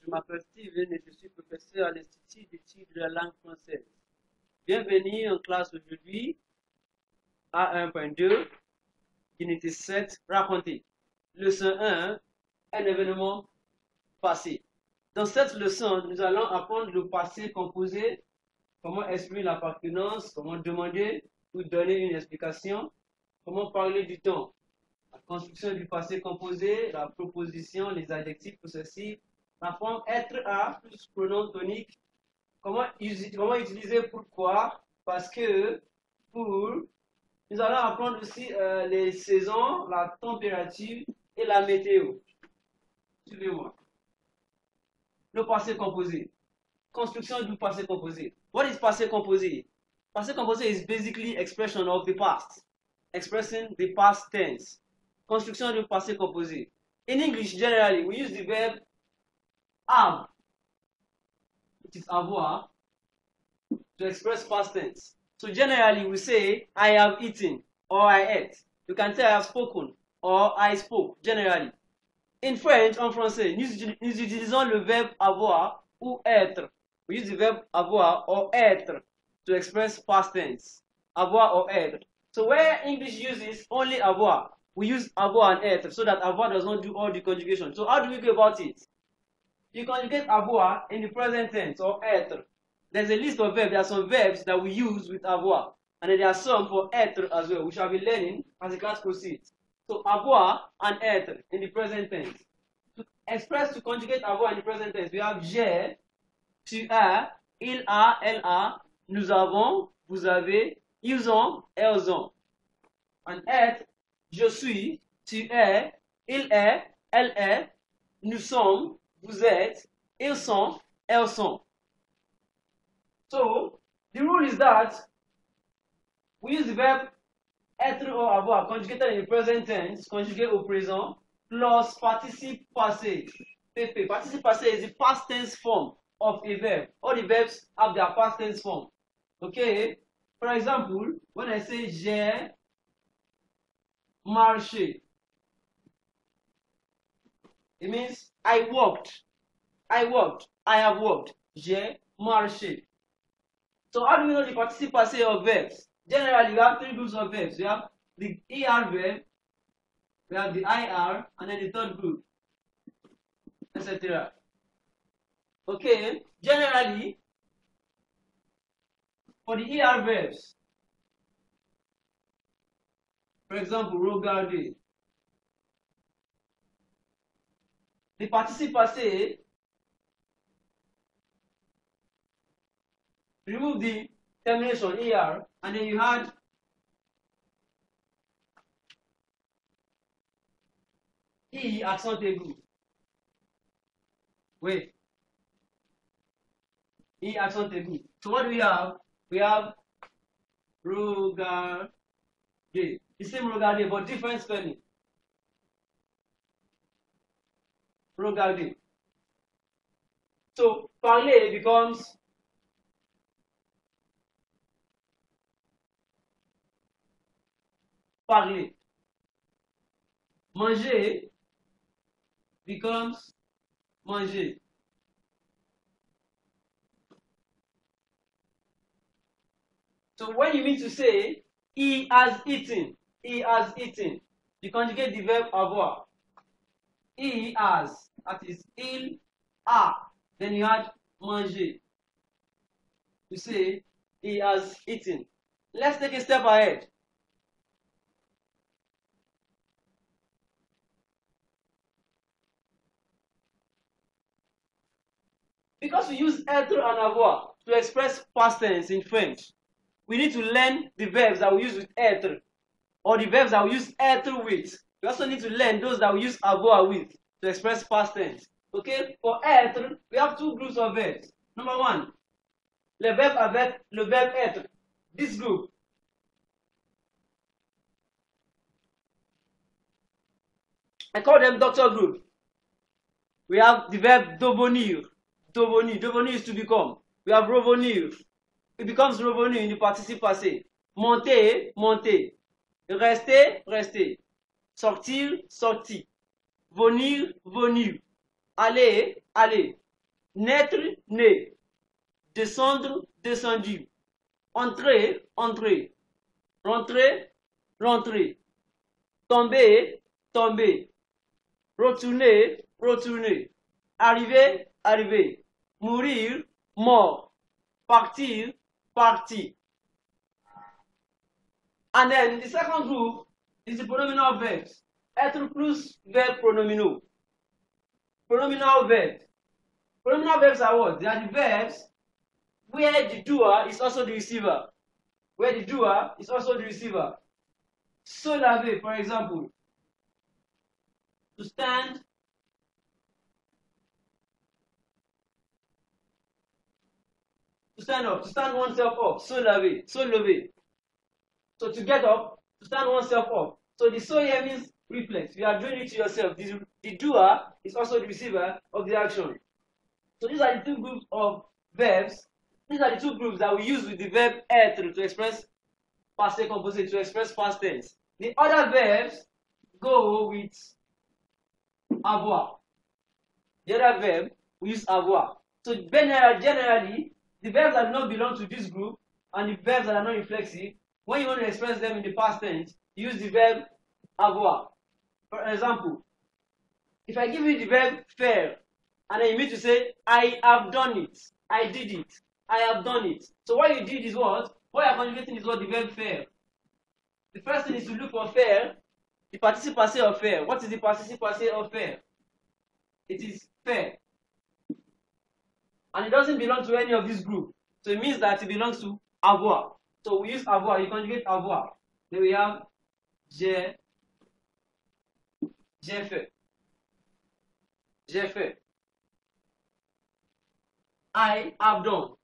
je m'appelle Steven et je suis professeur à l'Institut d'études de la langue française. Bienvenue en classe aujourd'hui à 1.2, unité 7, raconter. Leçon 1, un événement passé. Dans cette leçon, nous allons apprendre le passé composé, comment exprimer l'appartenance, comment demander ou donner une explication, comment parler du temps, la construction du passé composé, la proposition, les adjectifs possessifs, la forme être à plus pronom tonique, comment utiliser pourquoi, parce que, pour. Nous allons apprendre aussi les saisons, la température et la météo. Suivez-moi. Le passé composé. Construction du passé composé. What is passé composé? Passé composé is basically expression of the past, expressing the past tense. Construction du passé composé. In English, generally, we use the verb have, which is avoir, to express past tense. So generally, we say, I have eaten, or I ate. You can say I have spoken, or I spoke, generally. In French, en français, nous utilisons le verbe avoir ou être. We use the verb avoir or être to express past tense. Avoir or être. So where English uses only avoir, we use avoir and être so that avoir does not do all the conjugation. So how do we go about it? You conjugate avoir in the present tense or être. There's a list of verbs. There are some verbs that we use with avoir. And then there are some for être as well, which I'll be learning as the class proceeds. So avoir and être in the present tense. To express, to conjugate avoir in the present tense, we have j'ai, tu as, il a, elle a, nous avons, vous avez, ils ont, elles ont. And être, je suis, tu es, il est, elle est, nous sommes, vous êtes, ils sont, elles sont. So, the rule is that we use the verb être or avoir conjugated in the present tense, conjugé au présent, plus participe passé. PP. Participe passé is the past tense form of a verb. All the verbs have their past tense form. Okay? For example, when I say j'ai marché, it means I walked. I walked. I have walked. J'ai marché. So how do we know the participe passé of verbs? Generally, we have three groups of verbs. We have the ER verb, we have the IR, and then the third group, etc. Okay, generally, for the ER verbs, for example, regarder, the participe passé, remove the termination ER, and then you had E accent aigu. Wait. E accent aigu. So what do we have? We have regarder. The same regarder, but different spelling. Regarder. So parler becomes parler. Manger becomes manger. So when you mean to say he has eaten, you conjugate the verb avoir. He has, that is il a. Then you add manger. You say he has eaten. Let's take a step ahead. Because we use être and avoir to express past tense in French, we need to learn the verbs that we use with être, or the verbs that we use être with. We also need to learn those that we use avoir with to express past tense. Okay? For être, we have two groups of verbs. Number one, le verbe avec le verbe être. This group. I call them doctor group. We have the verb devenir. Devenir is to become. We have revenir. It becomes revenu in the participe passé. Monter, monter. Rester, rester. Sortir, sorti. Venir, venu. Aller, aller. Naître, né. Descendre, descendu. Entrer, entrer. Rentrer, rentrer. Tomber, tomber. Retourner, retourner. Arriver, arriver. Mourir, mort. Partir, partir. And then the second group is the pronominal verbs. Être plus verb pronominal. Pronominal verbs. Pronominal verbs are what? They are the verbs where the doer is also the receiver. Where the doer is also the receiver. Se laver, for example. To stand. To stand up. To stand oneself up. Se laver. Se lever. So to get up, to stand oneself up. So the so here means reflex. You are doing it to yourself. The doer is also the receiver of the action. So these are the two groups of verbs. These are the two groups that we use with the verb être to express passé composé, to express past tense. The other verbs go with avoir. The other verb we use avoir. So generally, the verbs that do not belong to this group and the verbs that are not reflexive, when you want to express them in the past tense, you use the verb avoir. For example, if I give you the verb faire, and then you mean to say, I have done it, I did it, I have done it. So what you did is what? What you are conjugating is what? The verb faire. The first thing is to look for faire, the participe passé of faire. What is the participe passé of faire? It is faire. And it doesn't belong to any of this group. So it means that it belongs to avoir. So we use avoir, you conjugate avoir. Then we have j'ai fait. J'ai fait. I have done.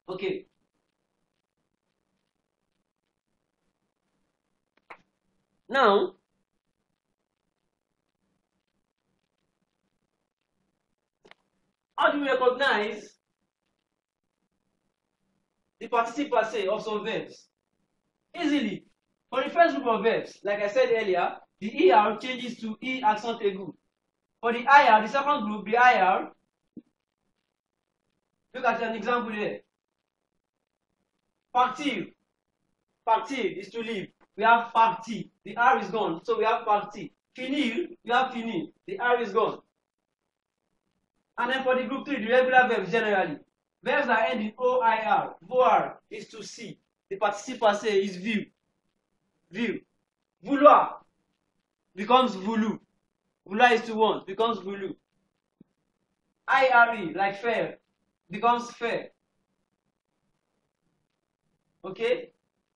Okay. Now, how do we recognize the participe passé of some verbs? Easily. For the first group of verbs, like I said earlier, the ER changes to E accent aigu. For the IR, the second group, the IR, look at an example here. Partir. Partir is to leave. We have parti. The R is gone, so we have parti. Finir, we have fini. The R is gone. And then for the group 3, the regular verbs generally. Verbs that end in OIR. Voir is to see. The participe passé is view. View. Vouloir becomes voulu. Vouloir is to want, becomes voulu. IRE, like faire, becomes faire. Okay?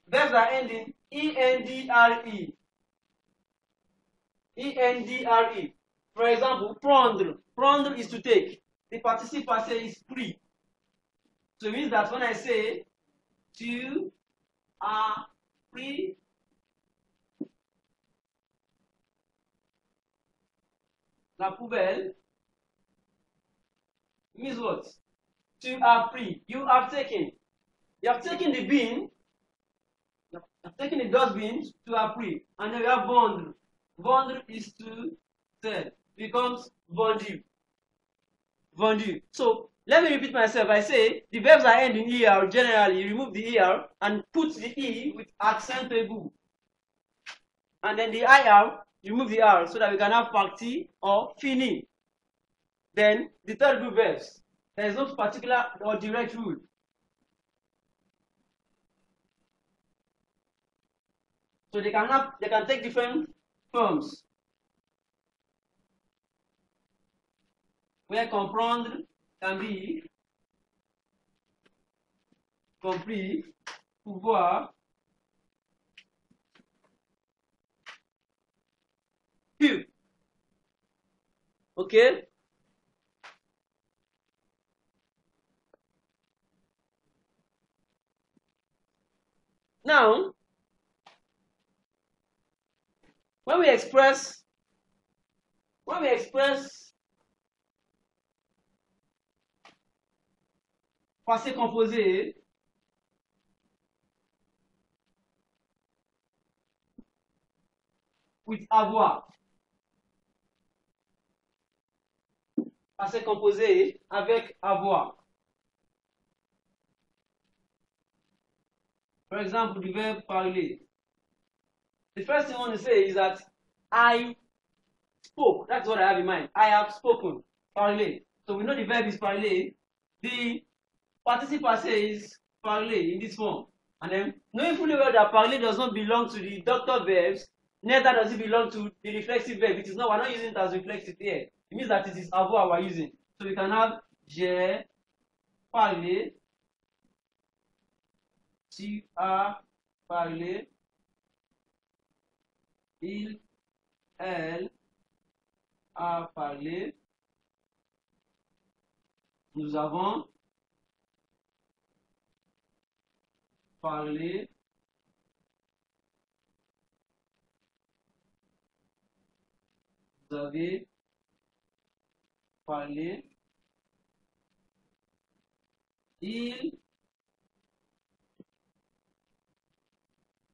Verbs that end in ENDRE. ENDRE. For example, prendre. Prendre is to take. The participe passé is pris. So it means that when I say tu as pris la poubelle, means what? Tu as pris. You have taken. You have taken the bin. You have taken the dustbin to have pris. And then you have vendre. Vendre is to sell. Becomes vendu. Vendu. So let me repeat myself. I say the verbs that end in ER generally remove the ER and put the E with accent aigu. And then the IR, remove the R so that we can have parti or fini. Then the third group verbs. There is no particular or direct rule. So they can take different forms. Where comprendre can be compris, pouvoir, pu. Okay? Now, when we express passé composé, with avoir, passé composé avec avoir. For example, the verb parler. The first thing I want to say is that I spoke. That's what I have in mind. I have spoken. Parler. So we know the verb is parler. The participle says parler in this form. And then knowing fully well that parler does not belong to the doctor verbs, neither does it belong to the reflexive verb. It is not, we're not using it as reflexive here. It means that it is avoir we're using. So we can have j'ai parlé, tu as parlé, il, elle a parlé, nous avons parlé, vous avez parlé, ils,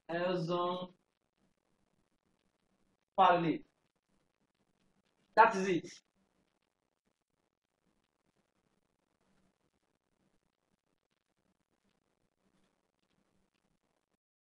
elles ont parlé. That is it.